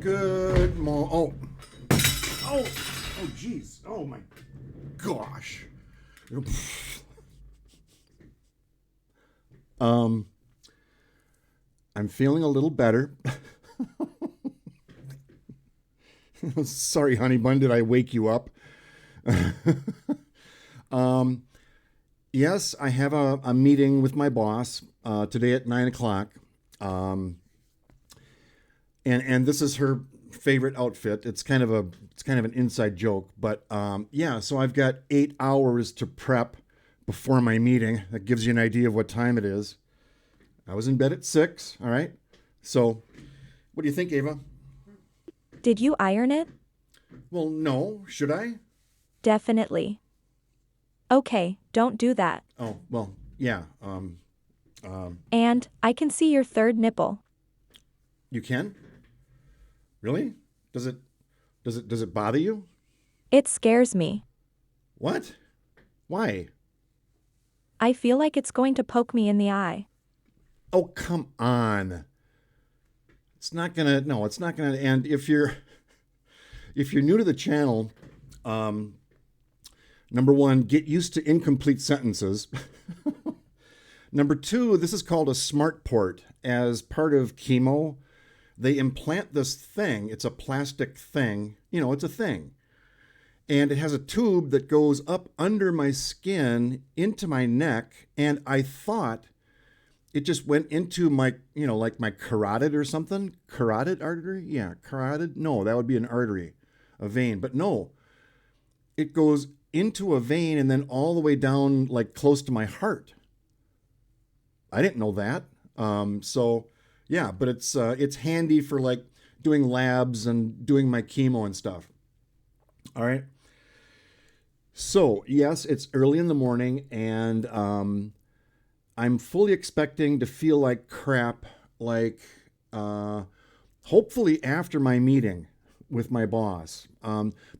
Good morning. Oh, jeez. Oh my gosh. I'm feeling a little better. Sorry, honey bun, did I wake you up? Yes, I have a meeting with my boss today at 9 o'clock. And this is her favorite outfit. It's kind of an inside joke, but yeah. So I've got 8 hours to prep before my meeting. That gives you an idea of what time it is. I was in bed at 6. All right. So, what do you think, Ava? Did you iron it? Well, no. Should I? Definitely. Okay, don't do that. Oh, well, yeah. And I can see your third nipple. You can? Really? Does it bother you? It scares me. What? Why? I feel like it's going to poke me in the eye. Oh, come on. It's not gonna. And if you're new to the channel, number one, get used to incomplete sentences. Number two, this is called a smart port. As part of chemo, they implant this thing. It's a plastic thing. It's a thing. And it has a tube that goes up under my skin into my neck. And I thought it just went into my, like my carotid or something. Carotid artery? Yeah, carotid. No, that would be an artery, a vein. But no, it goes into a vein and then all the way down, like close to my heart. I didn't know that. So yeah, but it's handy for like doing labs and doing my chemo and stuff. All right. So yes, it's early in the morning, and I'm fully expecting to feel like crap, like hopefully after my meeting with my boss.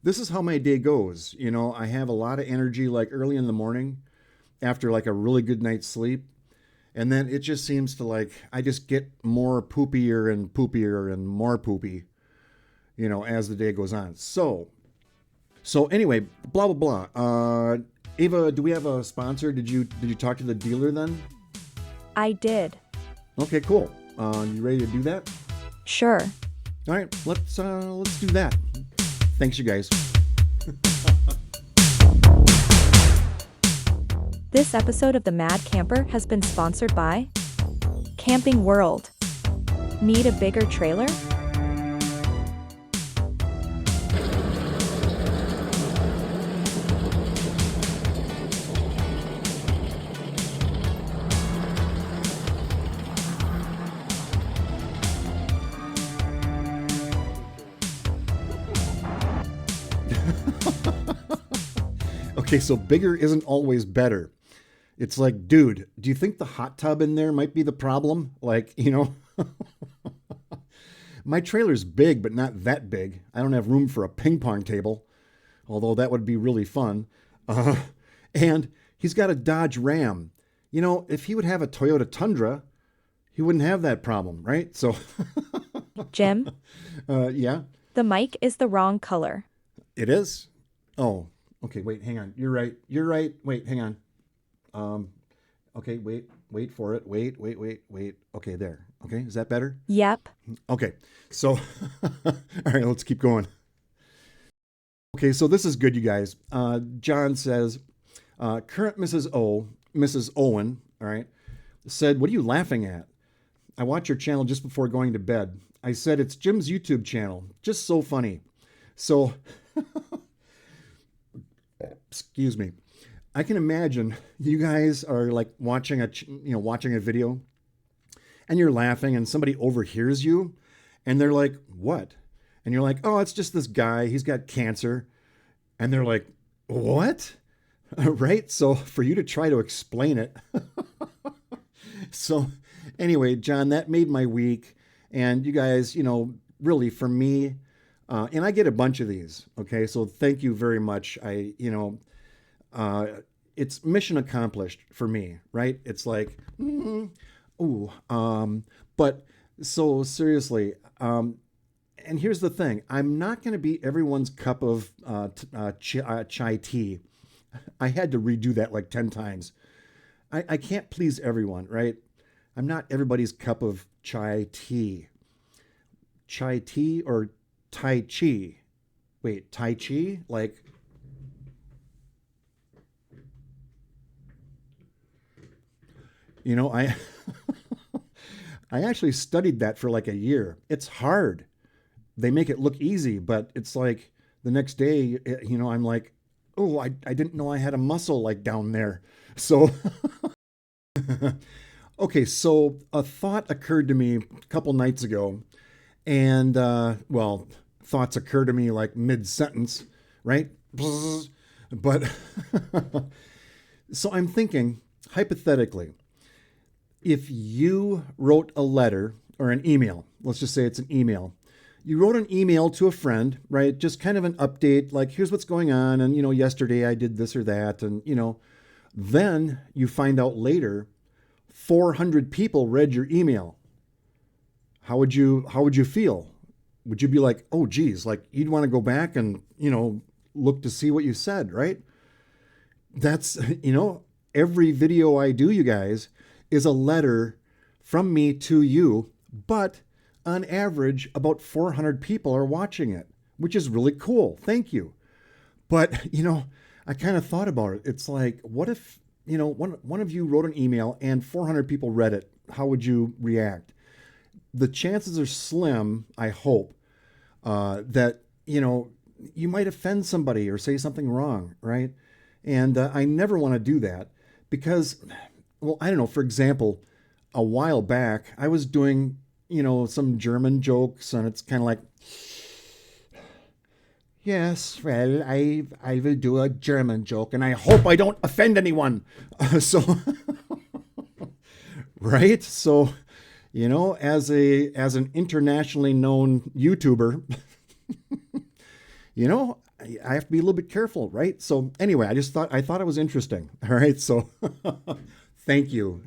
This is how my day goes. I have a lot of energy like early in the morning after like a really good night's sleep. And then it just seems to like, I just get more poopier and more poopy, as the day goes on. So anyway, blah, blah, blah. Ava, do we have a sponsor? Did you talk to the dealer then? I did. Okay, cool. You ready to do that? Sure. All right, let's do that. Thanks, you guys. This episode of The Mad Camper has been sponsored by Camping World. Need a bigger trailer? Okay, so bigger isn't always better. It's like, dude, do you think the hot tub in there might be the problem? Like, my trailer's big, but not that big. I don't have room for a ping pong table, although that would be really fun. And he's got a Dodge Ram. If he would have a Toyota Tundra, he wouldn't have that problem, right? So, Jim, yeah, the mic is the wrong color. it is. Oh, okay, wait, hang on. You're right. Wait, hang on. Okay, wait for it. Wait. Okay, there. Okay, is that better? Yep. Okay, so, all right, let's keep going. Okay, so this is good, you guys. John says, current Mrs. Owen, all right, said, what are you laughing at? I watch your channel just before going to bed. I said, it's Jim's YouTube channel. Just so funny. So, excuse me. I can imagine you guys are like watching a video and you're laughing and somebody overhears you and they're like, what? And you're like, oh, it's just this guy. He's got cancer. And they're like, what? Right? So for you to try to explain it. So anyway, John, that made my week. And you guys, really for me, and I get a bunch of these. Okay. So thank you very much. It's mission accomplished for me, right? It's like, but so seriously, and here's the thing. I'm not going to be everyone's cup of chai tea. I had to redo that like 10 times. I can't please everyone, right? I'm not everybody's cup of chai tea. Chai tea or tai chi? Wait, tai chi? Like, I I actually studied that for like a year. It's hard. They make it look easy, but it's like the next day, I'm like, oh, I didn't know I had a muscle like down there. So, okay, so a thought occurred to me a couple nights ago, and well, thoughts occur to me like mid sentence, right? But so I'm thinking, hypothetically, if you wrote a letter or an email, let's just say it's an email. You wrote an email to a friend, right? Just kind of an update, like here's what's going on, and yesterday I did this or that, and then you find out later 400 people read your email. How would you feel? Would you be like, oh geez, like you'd want to go back and look to see what you said, right? That's every video I do, you guys, is a letter from me to you, but on average, about 400 people are watching it, which is really cool. Thank you. But, I kind of thought about it. It's like, what if, one of you wrote an email and 400 people read it? How would you react? The chances are slim, I hope, that, you might offend somebody or say something wrong, right? And I never want to do that because, well, I don't know. For example, a while back, I was doing some German jokes, and it's kind of like, yes, well, I will do a German joke, and I hope I don't offend anyone. So, right? So, as an internationally known YouTuber, I have to be a little bit careful, right? So anyway, I thought it was interesting. All right, so thank you.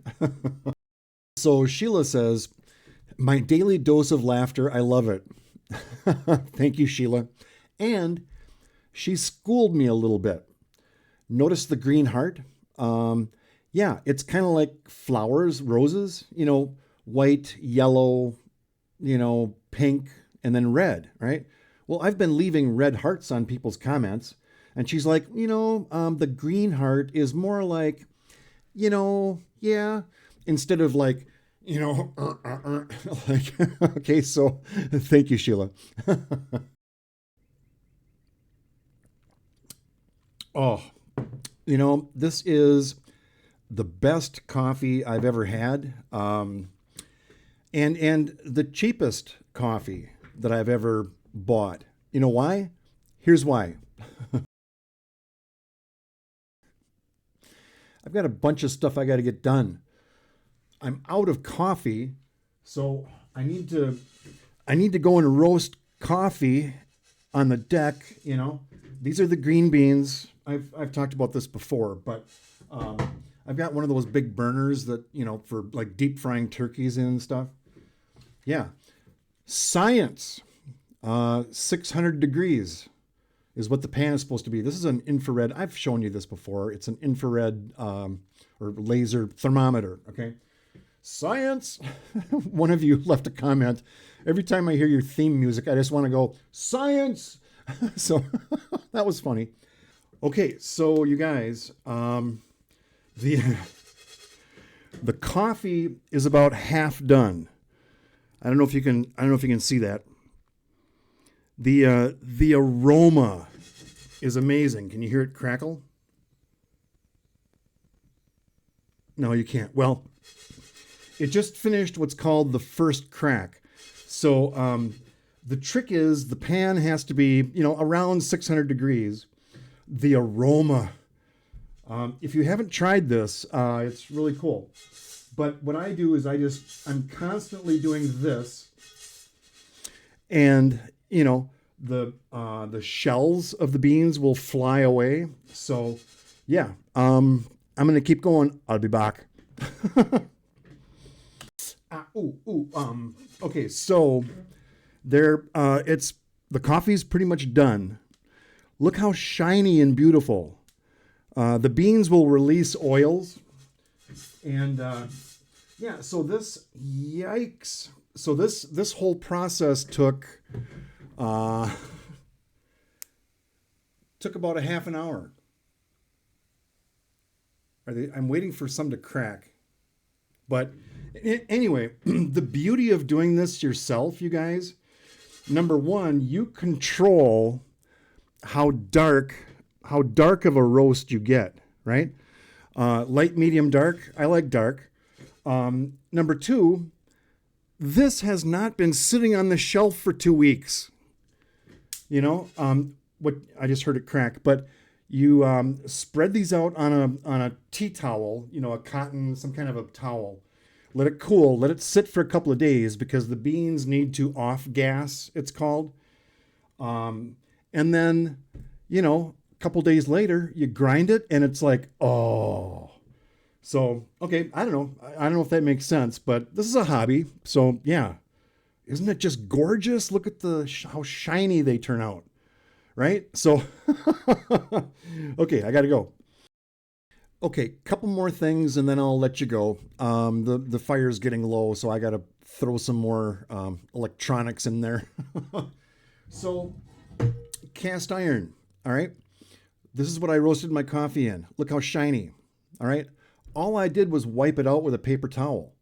So Sheila says, my daily dose of laughter, I love it. Thank you, Sheila. And she schooled me a little bit. Notice the green heart? Yeah, it's kind of like flowers, roses, white, yellow, pink, and then red, right? Well, I've been leaving red hearts on people's comments, and she's like, the green heart is more like, yeah, instead of like, like, okay, so thank you, Sheila. Oh, this is the best coffee I've ever had, and the cheapest coffee that I've ever bought. You know why? Here's why. I've got a bunch of stuff I got to get done. I'm out of coffee, so I need to go and roast coffee on the deck. These are the green beans. I've talked about this before, but I've got one of those big burners that for like deep frying turkeys and stuff. Yeah, science. 600 degrees is what the pan is supposed to be. This is an infrared. I've shown you this before. It's an infrared or laser thermometer. Okay. Science. One of you left a comment. Every time I hear your theme music, I just want to go, science. So that was funny. Okay, so you guys, the coffee is about half done. I don't know if you can see that. The aroma is amazing. Can you hear it crackle? No, you can't. Well, it just finished what's called the first crack. So the trick is the pan has to be, around 600 degrees. The aroma. If you haven't tried this, it's really cool. But what I do is I'm constantly doing this, and the shells of the beans will fly away. So yeah, I'm gonna keep going. I'll be back. Okay, so The coffee's pretty much done. Look how shiny and beautiful. The beans will release oils. And yeah, so yikes. So this whole process took about a half an hour. I'm waiting for some to crack. But anyway, the beauty of doing this yourself, you guys, number one, you control how dark of a roast you get, right? Light, medium, dark. I like dark. Number two, this has not been sitting on the shelf for 2 weeks. You know, what I just heard it crack, but you spread these out on a tea towel, you know, a cotton, some kind of a towel. Let it cool. Let it sit for a couple of days because the beans need to off gas, it's called. And then, you know, a couple days later, you grind it and it's like, oh. So, okay, I don't know if that makes sense, but this is a hobby. So, yeah. Isn't it just gorgeous? Look at how shiny they turn out. Right? So, okay, I got to go. Okay, couple more things and then I'll let you go. The fire's getting low, so I got to throw some more electronics in there. So, cast iron, all right? This is what I roasted my coffee in. Look how shiny, all right? All I did was wipe it out with a paper towel.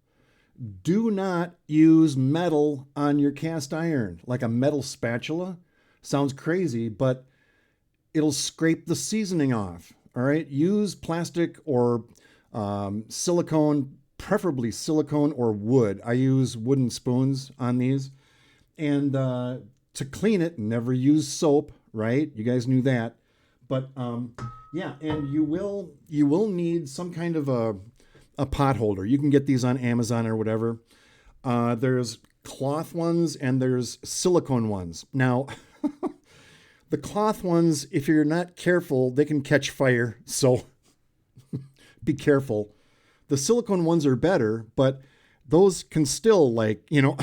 Do not use metal on your cast iron, like a metal spatula. Sounds crazy, but it'll scrape the seasoning off. All right. Use plastic or silicone, preferably silicone or wood. I use wooden spoons on these. And to clean it, never use soap. Right? You guys knew that. But yeah, and you will need some kind of a pot holder. You can get these on Amazon or whatever. There's cloth ones and there's silicone ones. Now. The cloth ones, if you're not careful, they can catch fire. So be careful. The silicone ones are better, but those can still, like, you know,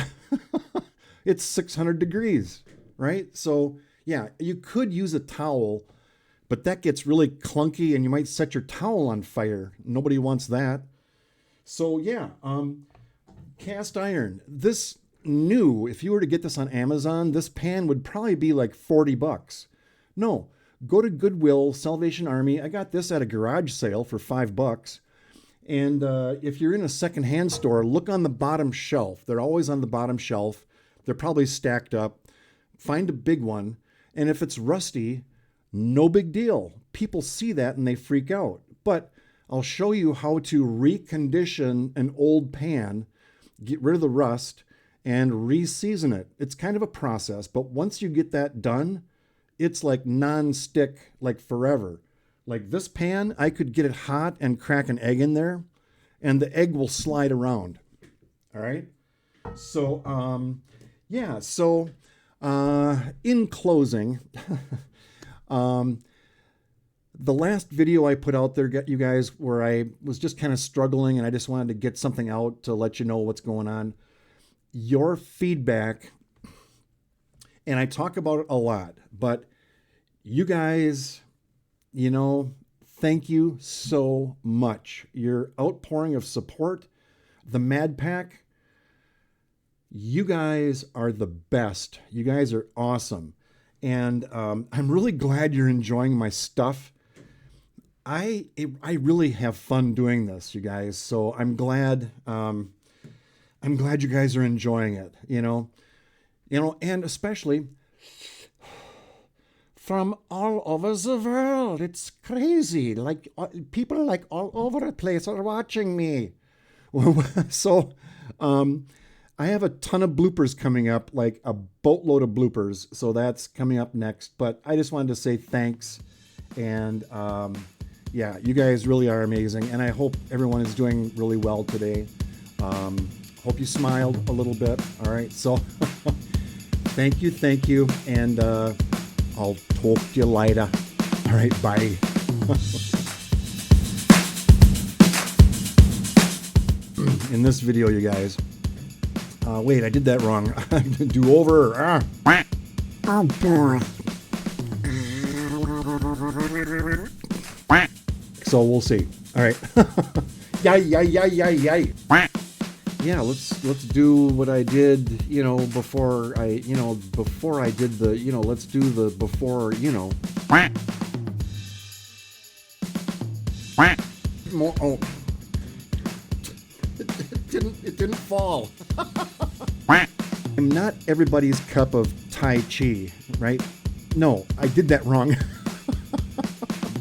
it's 600 degrees, right? So yeah, you could use a towel, but that gets really clunky and you might set your towel on fire. Nobody wants that. So yeah, cast iron. This new, if you were to get this on Amazon, this pan would probably be like $40. No, go to Goodwill, Salvation Army. I got this at a garage sale for $5. And if you're in a secondhand store, look on the bottom shelf. They're always on the bottom shelf. They're probably stacked up. Find a big one. And if it's rusty, no big deal. People see that and they freak out. But I'll show you how to recondition an old pan, get rid of the rust, and re-season it. It's kind of a process, but once you get that done, it's like non-stick, like forever. Like this pan, I could get it hot and crack an egg in there, and the egg will slide around. All right? So, yeah, so in closing, the last video I put out there, you guys, where I was just kind of struggling and I just wanted to get something out to let you know what's going on. Your feedback, and I talk about it a lot, but you guys, you know, thank you so much. Your outpouring of support, the Mad Pack, you guys are the best. You guys are awesome. And I'm really glad you're enjoying my stuff. I really have fun doing this, you guys. So I'm glad you guys are enjoying it, you know, and especially from all over the world. It's crazy. Like people like all over the place are watching me. So, I have a ton of bloopers coming up, like a boatload of bloopers. So that's coming up next, but I just wanted to say thanks. And, yeah, you guys really are amazing. And I hope everyone is doing really well today. Hope you smiled a little bit. All right. So thank you. And I'll talk to you later. All right. Bye. In this video, you guys, Wait, I did that wrong. Do over. Oh boy. So we'll see. All right. Yay. Yeah, let's do what I did, before I did the, let's do the before, More, oh. It didn't fall. I'm not everybody's cup of Tai Chi, right? No, I did that wrong.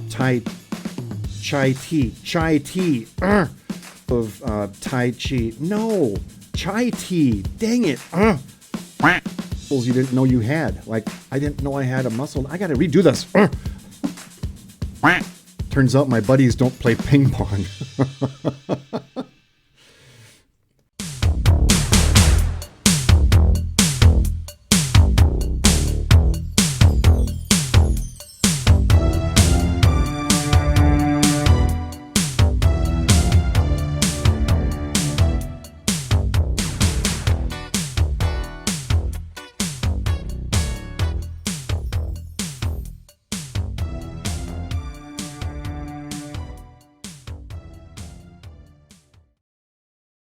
Chai tea. Of Tai Chi. No, chai tea. Dang it. Muscles you didn't know you had. Like, I didn't know I had a muscle. I gotta redo this. Turns out my buddies don't play ping pong.